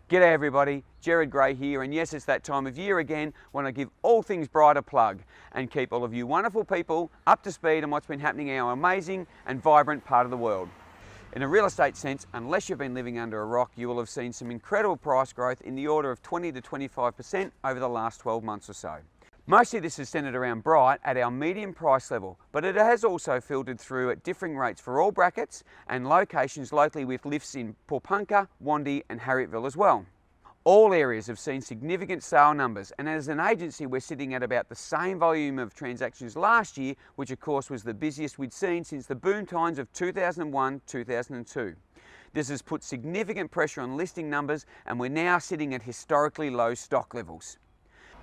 G'day everybody, Jared Gray here, and yes, it's that time of year again when I give all things bright a plug and keep all of you wonderful people up to speed on what's been happening in our amazing and vibrant part of the world. In a real estate sense, unless you've been living under a rock, you will have seen some incredible price growth in the order of 20 to 25% over the last 12 months or so. Mostly this is centred around Bright at our medium price level, but it has also filtered through at differing rates for all brackets and locations locally with lifts in Poorpunka, Wandie and Harriettville as well. All areas have seen significant sale numbers, and as an agency we're sitting at about the same volume of transactions last year, which of course was the busiest we'd seen since the boom times of 2001-2002. This has put significant pressure on listing numbers, and we're now sitting at historically low stock levels.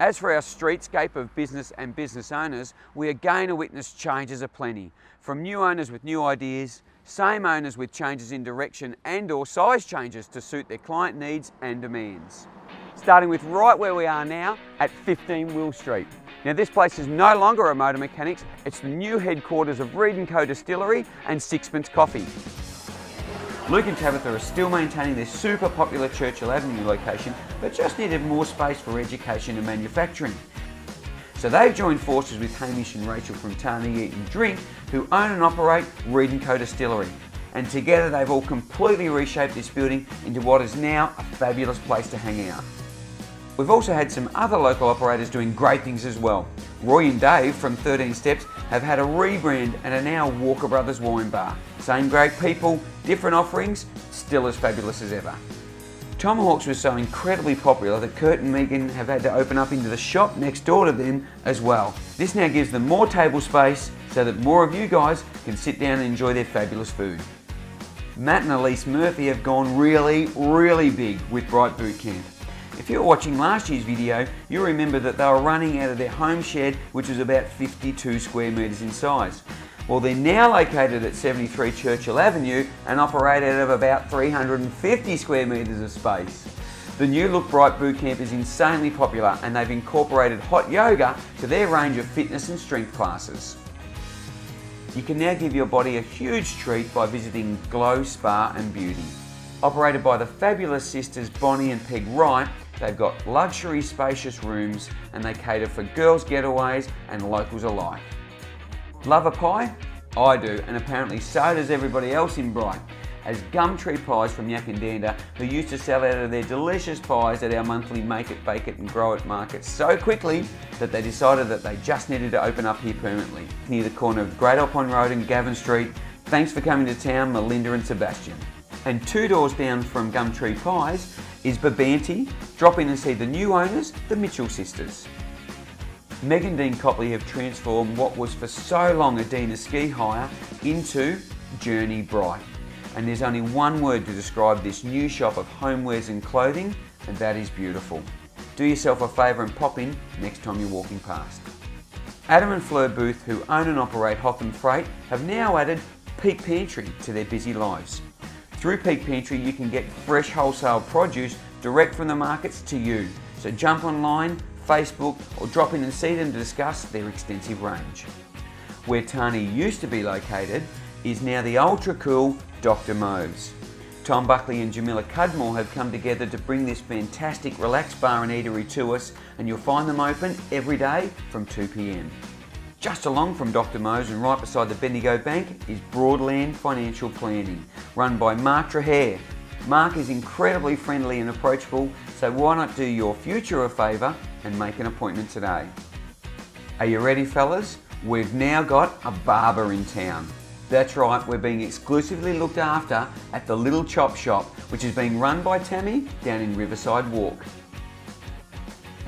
As for our streetscape of business and business owners, we again have witnessed changes aplenty. From new owners with new ideas, same owners with changes in direction and or size changes to suit their client needs and demands. Starting with right where we are now at 15 Will Street. Now this place is no longer a Motor Mechanics, it's the new headquarters of Reed & Co Distillery and Sixpence Coffee. Luke and Tabitha are still maintaining their super popular Churchill Avenue location, but just needed more space for education and manufacturing. So they've joined forces with Hamish and Rachel from Tarney Eat and Drink, who own and operate Reed & Co Distillery. And together they've all completely reshaped this building into what is now a fabulous place to hang out. We've also had some other local operators doing great things as well. Roy and Dave from 13 Steps have had a rebrand and are now Walker Brothers Wine Bar. Same great people, different offerings, still as fabulous as ever. Tomahawks was so incredibly popular that Kurt and Megan have had to open up into the shop next door to them as well. This now gives them more table space so that more of you guys can sit down and enjoy their fabulous food. Matt and Elise Murphy have gone really big with Bright Boot Camp. If you were watching last year's video, you'll remember that they were running out of their home shed, which was about 52 square metres in size. Well, they're now located at 73 Churchill Avenue and operate out of about 350 square metres of space. The new look Bright Boot Camp is insanely popular, and they've incorporated hot yoga to their range of fitness and strength classes. You can now give your body a huge treat by visiting Glow Spa and Beauty. Operated by the fabulous sisters Bonnie and Peg Wright, they've got luxury spacious rooms and they cater for girls' getaways and locals alike. Love a pie? I do, and apparently so does everybody else in Bright, as Gumtree Pies from Yakandanda, who used to sell out of their delicious pies at our monthly Make It, Bake It and Grow It market so quickly that they decided that they just needed to open up here permanently, near the corner of Great Alpine Road and Gavin Street. Thanks for coming to town, Melinda and Sebastian. And 2 doors down from Gumtree Pies is Babanti. Drop in and see the new owners, the Mitchell sisters. Meg and Dean Copley have transformed what was for so long Adina Ski Hire into Journey Bright. And there's only one word to describe this new shop of homewares and clothing, and that is beautiful. Do yourself a favour and pop in next time you're walking past. Adam and Fleur Booth, who own and operate Hotham Freight, have now added Peak Pantry to their busy lives. Through Peak Pantry you can get fresh wholesale produce direct from the markets to you. So jump online, Facebook or drop in and see them to discuss their extensive range. Where Tarney used to be located is now the ultra cool Dr. Mo's. Tom Buckley and Jamila Cudmore have come together to bring this fantastic relaxed bar and eatery to us, and you'll find them open every day from 2 p.m. Just along from Dr. Mo's and right beside the Bendigo Bank is Broadland Financial Planning, run by Mark Trahere. Mark is incredibly friendly and approachable, so why not do your future a favour and make an appointment today. Are you ready, fellas? We've now got a barber in town. That's right, we're being exclusively looked after at the Little Chop Shop, which is being run by Tammy down in Riverside Walk.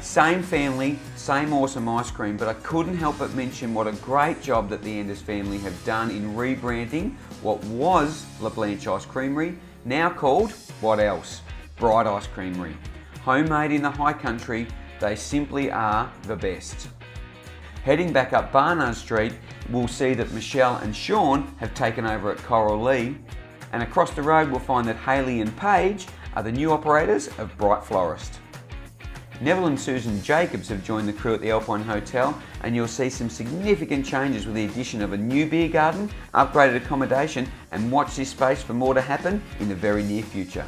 Same family, same awesome ice cream, but I couldn't help but mention what a great job that the Enders family have done in rebranding what was La Blanche Ice Creamery, now called, what else? Bright Ice Creamery. Homemade in the high country, they simply are the best. Heading back up Barnard Street, we'll see that Michelle and Sean have taken over at Coral Lee, and across the road we'll find that Hayley and Paige are the new operators of Bright Florist. Neville and Susan Jacobs have joined the crew at the Alpine Hotel, and you'll see some significant changes with the addition of a new beer garden, upgraded accommodation, and watch this space for more to happen in the very near future.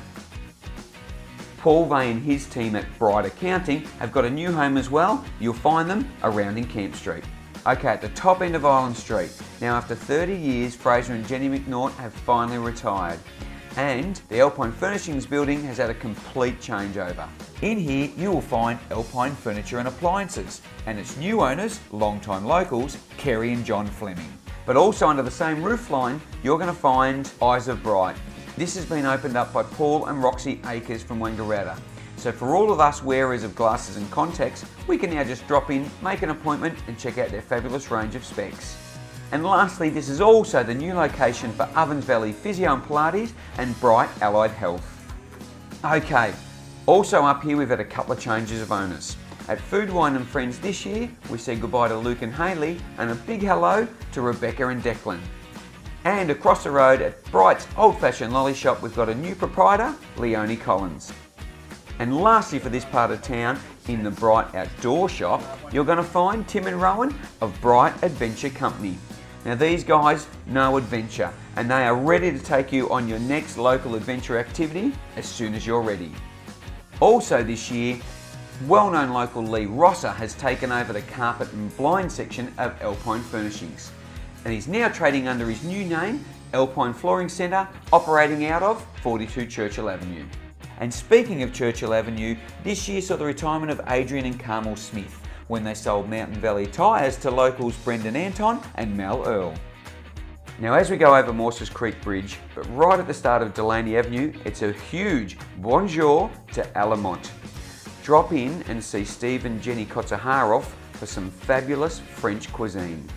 Paul Vey and his team at Bright Accounting have got a new home as well. You'll find them around in Camp Street. Okay, at the top end of Island Street. Now after 30 years, Fraser and Jenny McNaught have finally retired. And the Alpine Furnishings building has had a complete changeover. In here you will find Alpine Furniture and Appliances and its new owners, long-time locals, Kerry and John Fleming. But also under the same roof line, you're going to find Eyes of Bright. This has been opened up by Paul and Roxy Akers from Wangaratta. So for all of us wearers of glasses and contacts, we can now just drop in, make an appointment and check out their fabulous range of specs. And lastly, this is also the new location for Ovens Valley Physio and Pilates and Bright Allied Health. Okay, also up here we've had a couple of changes of owners. At Food, Wine and Friends this year, we said goodbye to Luke and Hayley and a big hello to Rebecca and Declan. And across the road at Bright's Old Fashioned Lolly Shop, we've got a new proprietor, Leonie Collins. And lastly for this part of town, in the Bright Outdoor Shop, you're going to find Tim and Rowan of Bright Adventure Company. Now these guys know adventure and they are ready to take you on your next local adventure activity as soon as you're ready. Also this year, well-known local Lee Rosser has taken over the carpet and blind section of Alpine Furnishings. And he's now trading under his new name, Alpine Flooring Centre, operating out of 42 Churchill Avenue. And speaking of Churchill Avenue, this year saw the retirement of Adrian and Carmel Smith when they sold Mountain Valley Tyres to locals Brendan Anton and Mal Earl. Now as we go over Morses Creek Bridge, but right at the start of Delaney Avenue, it's a huge bonjour to Alamont. Drop in and see Steve and Jenny Kotsaharov for some fabulous French cuisine.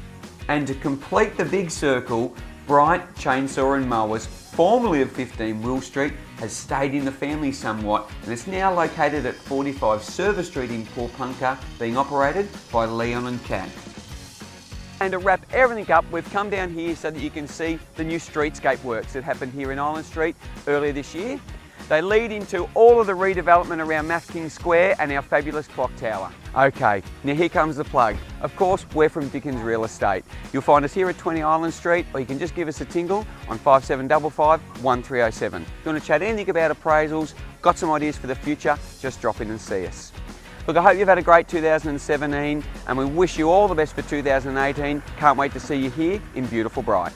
And to complete the big circle, Bright Chainsaw and Mowers, formerly of 15 Will Street, has stayed in the family somewhat and it's now located at 45 Service Street in Pawnpukka, being operated by Leon and Kat. And to wrap everything up, we've come down here so that you can see the new streetscape works that happened here in Island Street earlier this year. They lead into all of the redevelopment around Math King Square and our fabulous clock tower. Okay, now here comes the plug. Of course, we're from Dickens Real Estate. You'll find us here at 20 Island Street, or you can just give us a tingle on 5755 1307. If you want to chat anything about appraisals, got some ideas for the future, just drop in and see us. Look, I hope you've had a great 2017 and we wish you all the best for 2018. Can't wait to see you here in beautiful Bright.